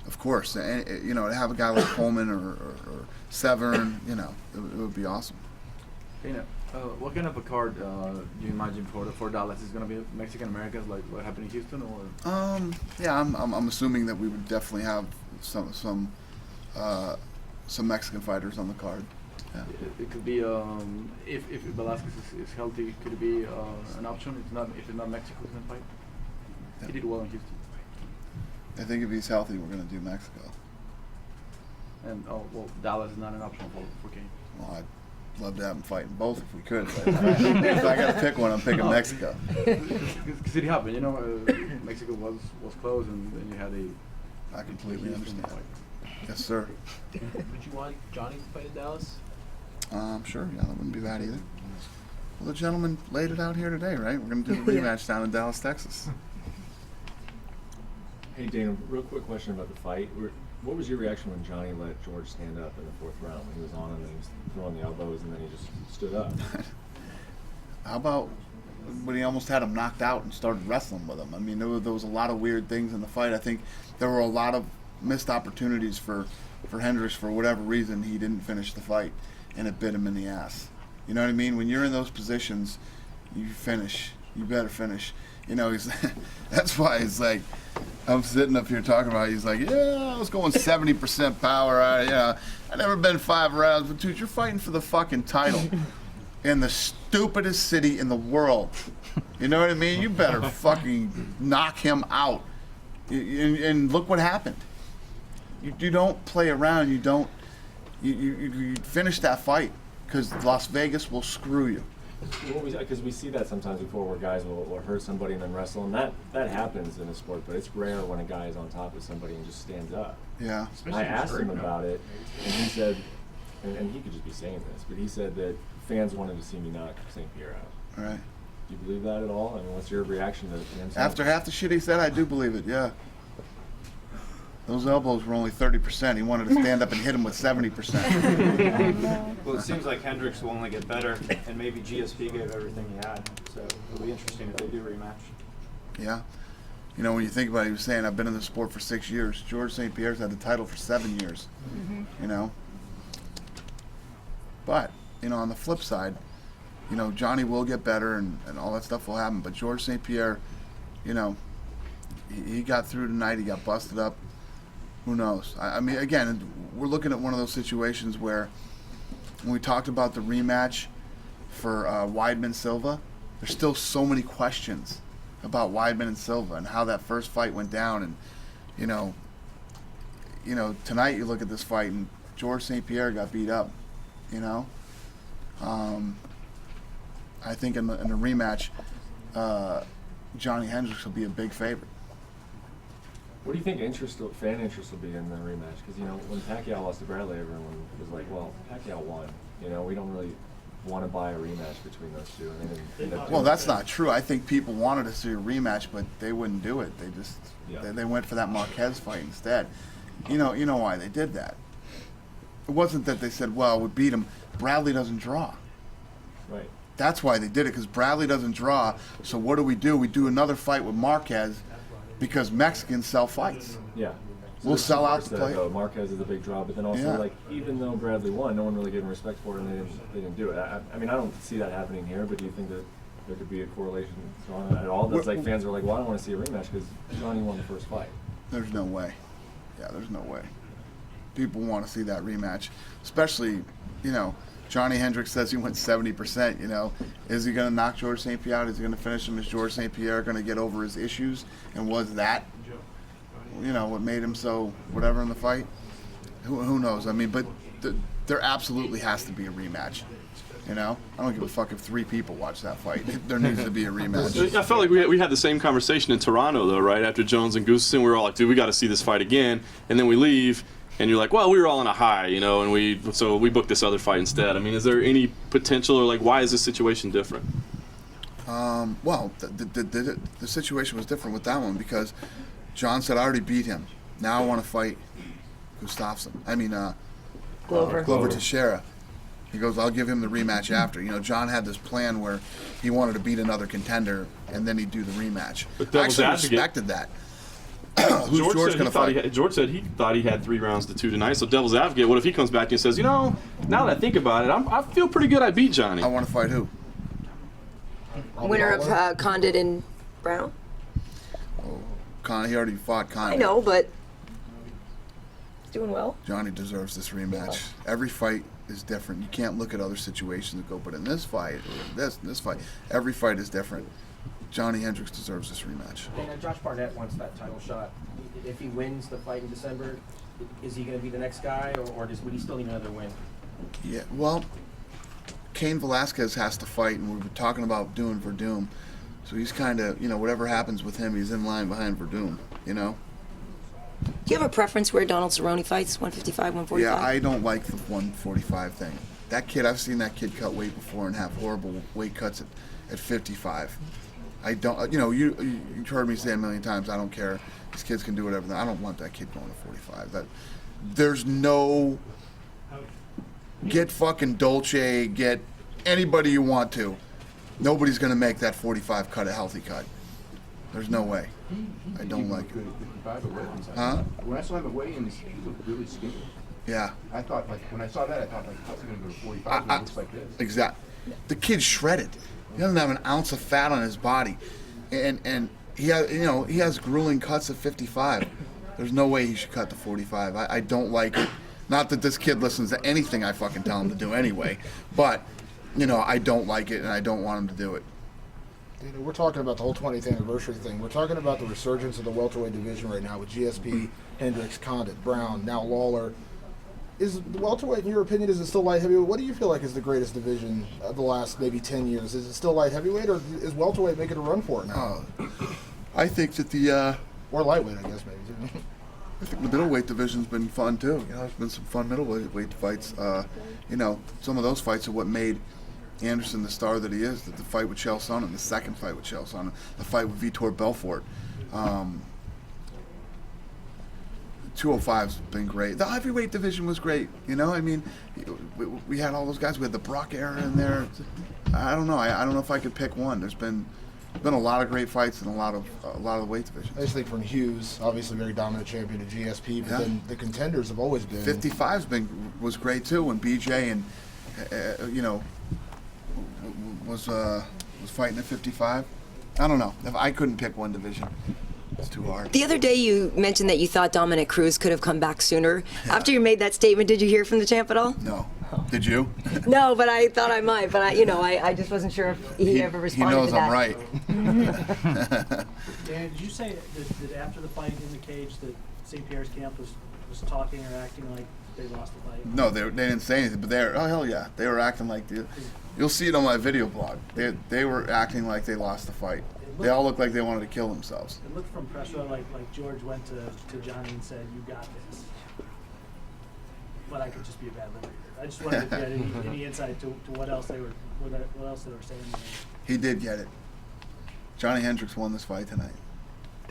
Speaker 1: of course, to have a guy like Coleman or Severn, it would be awesome.
Speaker 14: What kind of a card do you imagine for Dallas? Is it going to be Mexican Americans like what happened in Houston, or?
Speaker 1: Yeah, I'm assuming that we would definitely have some Mexican fighters on the card. Yeah.
Speaker 14: It could be if Velasquez is healthy, could it be an option? If it's not Mexico who's gonna fight. Yeah. He did well in Houston.
Speaker 1: I think if he's healthy, we're gonna do Mexico.
Speaker 14: And Dallas is not an option for Kane.
Speaker 1: Well, I'd love to have him fighting both if we could. But if I gotta pick one, I'm picking Mexico.
Speaker 14: Because it happened, Mexico was close, and then you had a.
Speaker 1: I completely understand. Yes, sir.
Speaker 3: Would you want Johnny to fight in Dallas?
Speaker 1: Sure, yeah, that wouldn't be bad either. Well, the gentleman laid it out here today, right? We're going to do the rematch down in Dallas, Texas.
Speaker 17: Hey, Dana, real quick question about the fight. What was your reaction when Johnny let George stand up in the fourth round? When he was on him and he was throwing the elbows and then he just stood up?
Speaker 1: How about when he almost had him knocked out and started wrestling with him? I mean, there was a lot of weird things in the fight. I think there were a lot of missed opportunities for Hendricks. For whatever reason, he didn't finish the fight, and it bit him in the ass. You know what I mean? When you're in those positions, you finish. You better finish. That's why it's like, I'm sitting up here talking about it. He's like, yeah, I was going 70% power. I never been 5 rounds. But dude, you're fighting for the fucking title in the stupidest city in the world. You know what I mean? You better fucking knock him out. And look what happened. You don't play around. You finish that fight because Las Vegas will screw you.
Speaker 17: Because we see that sometimes before where guys will hurt somebody and then wrestle, and that happens in a sport, but it's rare when a guy is on top of somebody and just stands up.
Speaker 1: Yeah.
Speaker 17: I asked him about it, and he said, and he could just be saying this, but he said that fans wanted to see me knock St-Pierre out.
Speaker 1: All right.
Speaker 17: Do you believe that at all? I mean, what's your reaction to him?
Speaker 1: After half the shit he said, I do believe it, yeah. Those elbows were only 30%. He wanted to stand up and hit him with 70%.
Speaker 19: Well, it seems like Hendricks will only get better, and maybe GSP gave everything he had. So it'll be interesting if they do rematch.
Speaker 1: Yeah. When you think about it, he was saying, I've been in the sport for 6 years. Georges St-Pierre's had the title for 7 years. Mm-hmm. But, on the flip side, Johnny will get better and all that stuff will happen. But Georges St-Pierre, he got through tonight. He got busted up. Who knows? I mean, again, we're looking at one of those situations where when we talked about the rematch for Weidman Silva, there's still so many questions about Weidman and Silva and how that first fight went down. And, tonight you look at this fight and Georges St-Pierre got beat up, I think in the rematch, Johny Hendricks will be a big favorite.
Speaker 17: What do you think fan interest will be in the rematch? Because, when Pacquiao lost to Bradley, everyone was like, well, Pacquiao won. We don't really want to buy a rematch between those two. And they didn't
Speaker 1: well, that's not true. I think people wanted to see a rematch, but they wouldn't do it. They just they went for that Marquez fight instead. You know why they did that. It wasn't that they said, well, we beat him. Bradley doesn't draw.
Speaker 17: Right.
Speaker 1: That's why they did it, because Bradley doesn't draw. So what do? We do another fight with Marquez because Mexicans sell fights.
Speaker 17: Yeah.
Speaker 1: we'll sell out the play.
Speaker 17: Marquez is a big draw, but then also like even though Bradley won, no one really gave him respect for it, and they didn't do it. I mean, I don't see that happening here, but do you think that there could be a correlation drawn at all? That's like fans are like, well, I don't want to see a rematch because Johnny won the first fight.
Speaker 1: There's no way. Yeah, there's no way. People want to see that rematch, especially, Johny Hendricks says he went 70%, Is he going to knock Georges St-Pierre out? Is he going to finish him? Is Georges St-Pierre going to get over his issues? And was that, what made him so whatever in the fight? Who knows? I mean, but there absolutely has to be a rematch. I don't give a fuck if 3 people watch that fight. There needs to be a rematch.
Speaker 2: I felt like we had the same conversation in Toronto, though, right? After Jones and Gustafsson, we were all like, dude, we got to see this fight again. And then we leave, and you're like, well, we were all on a high, and we booked this other fight instead. I mean, is there any potential, or like, why is this situation different?
Speaker 1: Well, the situation was different with that one because John said, I already beat him. Now I want to fight Gustafsson. I mean, Glover Teixeira. He goes, I'll give him the rematch after. John had this plan where he wanted to beat another contender, and then he'd do the rematch. I actually respected that. Who's George going to fight?
Speaker 2: George said he thought he had 3 rounds to 2 tonight. So devil's advocate, what if he comes back and says, now that I think about it, I feel pretty good I beat Johnny.
Speaker 1: I want to fight who?
Speaker 6: Winner of Condit and Brown?
Speaker 1: He already fought Condit.
Speaker 6: I know, but he's doing well.
Speaker 1: Johnny deserves this rematch. Every fight is different. You can't look at other situations and go, but in this fight, or this fight, every fight is different. Johnny Hendricks deserves this rematch.
Speaker 12: And Josh Barnett wants that title shot. If he wins the fight in December, is he going to be the next guy, or would he still need another win?
Speaker 1: Yeah, well, Cain Velasquez has to fight, and we were talking about doing Verdum. So he's kind of, whatever happens with him, he's in line behind Verdum,
Speaker 6: Do you have a preference where Donald Cerrone fights, 155, 145?
Speaker 1: Yeah, I don't like the 145 thing. That kid, I've seen that kid cut weight before and have horrible weight cuts at 55. I don't, you've heard me say a million times, I don't care. These kids can do whatever. I don't want that kid going to 45. There's no, get fucking Dolce, get anybody you want to. Nobody's going to make that 45 cut a healthy cut. There's no way. I don't like it. Huh?
Speaker 13: When I saw him at weigh-ins, he looked really skinny.
Speaker 1: Yeah.
Speaker 13: I thought, when I saw that, how's he going to go to 45 when he looks like this?
Speaker 1: Exactly. The kid's shredded. He doesn't have an ounce of fat on his body. And he has, he has grueling cuts at 55. There's no way he should cut to 45. I don't like it. Not that this kid listens to anything I fucking tell him to do anyway. But, I don't like it, and I don't want him to do it.
Speaker 4: We're talking about the whole 20th anniversary thing. We're talking about the resurgence of the welterweight division right now with GSP, Hendricks, Condit, Brown, now Lawler. Is the welterweight, in your opinion, is it still light heavyweight? What do you feel like is the greatest division of the last maybe 10 years? Is it still light heavyweight, or is welterweight making a run for it now?
Speaker 1: I think that
Speaker 4: or lightweight, I guess, maybe, too.
Speaker 1: I think the middleweight division's been fun, too. There's been some fun middleweight fights. Some of those fights are what made Anderson the star that he is. The fight with Chael Sonnen, the second fight with Chael Sonnen, the fight with Vitor Belfort. 205's been great. The heavyweight division was great. We had all those guys. We had the Brock era in there. I don't know. I don't know if I could pick one. There's been a lot of great fights in a lot of the weight divisions.
Speaker 4: I just think from Hughes, obviously very dominant champion of GSP, but then the contenders have always been.
Speaker 1: 55's was great too when BJ and was fighting at 55. I don't know. If I couldn't pick one division. It's too hard.
Speaker 6: The other day you mentioned that you thought Dominic Cruz could have come back sooner. Yeah. After you made that statement, did you hear from the champ at all?
Speaker 1: No. Did you?
Speaker 6: No, but I thought I might. But I just wasn't sure if he ever responded to that.
Speaker 1: He knows I'm right.
Speaker 20: Dan, did you say that after the fight in the cage that St-Pierre's camp was talking or acting like they lost the fight?
Speaker 1: No, they didn't say anything, but hell yeah, they were acting like you'll see it on my video blog. They were acting like they lost the fight. They all looked like they wanted to kill themselves.
Speaker 20: It looked from press row like George went to Johnny and said, "You got this." But I could just be a bad lip reader. I just wanted to get any insight to what else they were saying.
Speaker 1: He did get it. Johnny Hendricks won this fight tonight.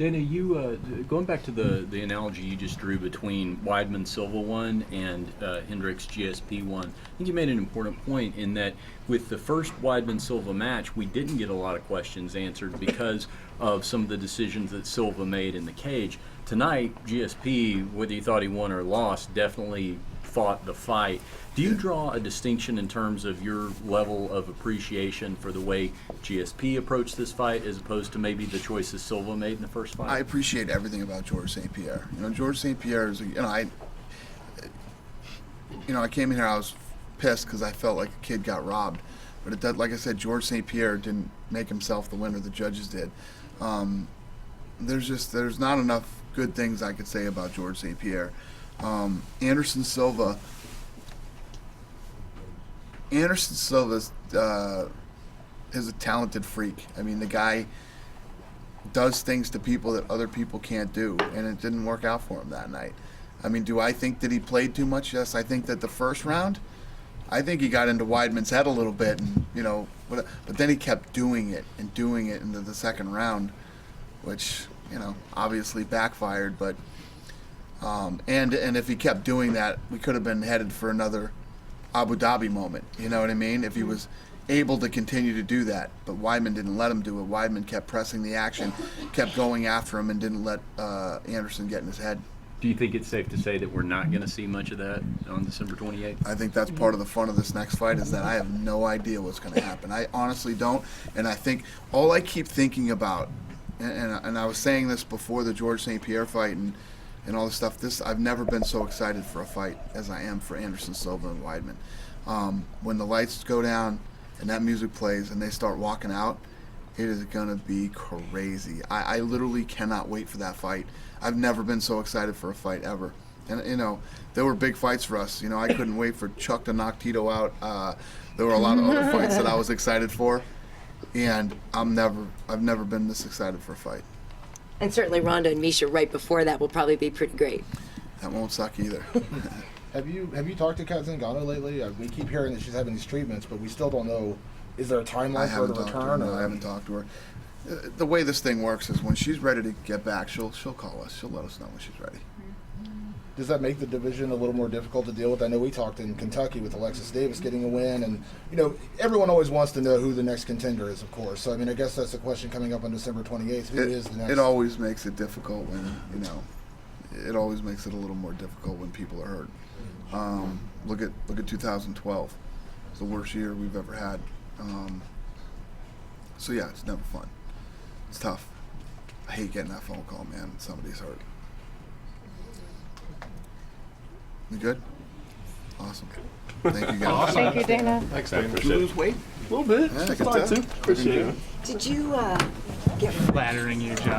Speaker 5: Dana, you going back to the analogy you just drew between Weidman Silva one and Hendricks GSP one, I think you made an important point in that with the first Weidman Silva match, we didn't get a lot of questions answered because of some of the decisions that Silva made in the cage. Tonight, GSP, whether you thought he won or lost, definitely fought the fight. Do you draw a distinction in terms of your level of appreciation for the way GSP approached this fight as opposed to maybe the choices Silva made in the first fight?
Speaker 1: I appreciate everything about Georges St-Pierre. Georges St-Pierre is, I came in here, I was pissed because I felt like a kid got robbed. But like I said, Georges St-Pierre didn't make himself the winner, the judges did. There's not enough good things I could say about Georges St-Pierre. Anderson Silva is a talented freak. I mean, the guy does things to people that other people can't do, and it didn't work out for him that night. I mean, do I think that he played too much? Yes, I think that the first round, I think he got into Weidman's head a little bit, and but then he kept doing it into the second round, which obviously backfired. But and if he kept doing that, we could have been headed for another Abu Dhabi moment. You know what I mean? If he was able to continue to do that, but Weidman didn't let him do it. Weidman kept pressing the action, kept going after him, and didn't let Anderson get in his head.
Speaker 5: Do you think it's safe to say that we're not going to see much of that on December 28th?
Speaker 1: I think that's part of the fun of this next fight is that I have no idea what's going to happen. I honestly don't, and I think all I keep thinking about, and I was saying this before the Georges St-Pierre fight and all this stuff, I've never been so excited for a fight as I am for Anderson Silva and Weidman. When the lights go down and that music plays and they start walking out, it is going to be crazy. I literally cannot wait for that fight. I've never been so excited for a fight ever. And, there were big fights for us. I couldn't wait for Chuck to knock Tito out. There were a lot of other fights that I was excited for. And I've never been this excited for a fight.
Speaker 6: And certainly Ronda and Misha right before that will probably be pretty great.
Speaker 1: That won't suck either.
Speaker 4: Have you talked to Kat Zingano lately? We keep hearing that she's having these treatments, but we still don't know. Is there a timeline for her to return?
Speaker 1: No, I haven't talked to her. The way this thing works is when she's ready to get back, she'll call us. She'll let us know when she's ready.
Speaker 4: Does that make the division a little more difficult to deal with? I know we talked in Kentucky with Alexis Davis getting a win, and everyone always wants to know who the next contender is, of course. So I mean, I guess that's the question coming up on December 28th. Who is the next?
Speaker 1: It always makes it difficult when it always makes it a little more difficult when people are hurt. Look at 2012. It's the worst year we've ever had. So yeah, it's never fun. It's tough. I hate getting that phone call, man. Somebody's hurt. You good? Awesome. Thank you guys.
Speaker 11: Awesome. Thank you, Dana.
Speaker 2: Thanks, Dana.
Speaker 16: Did you lose weight? A little bit.
Speaker 1: Yeah, I
Speaker 16: It's
Speaker 1: can
Speaker 16: fine
Speaker 1: tell.
Speaker 16: too. Appreciate it.
Speaker 6: Did you get
Speaker 15: Flattering you, Josh.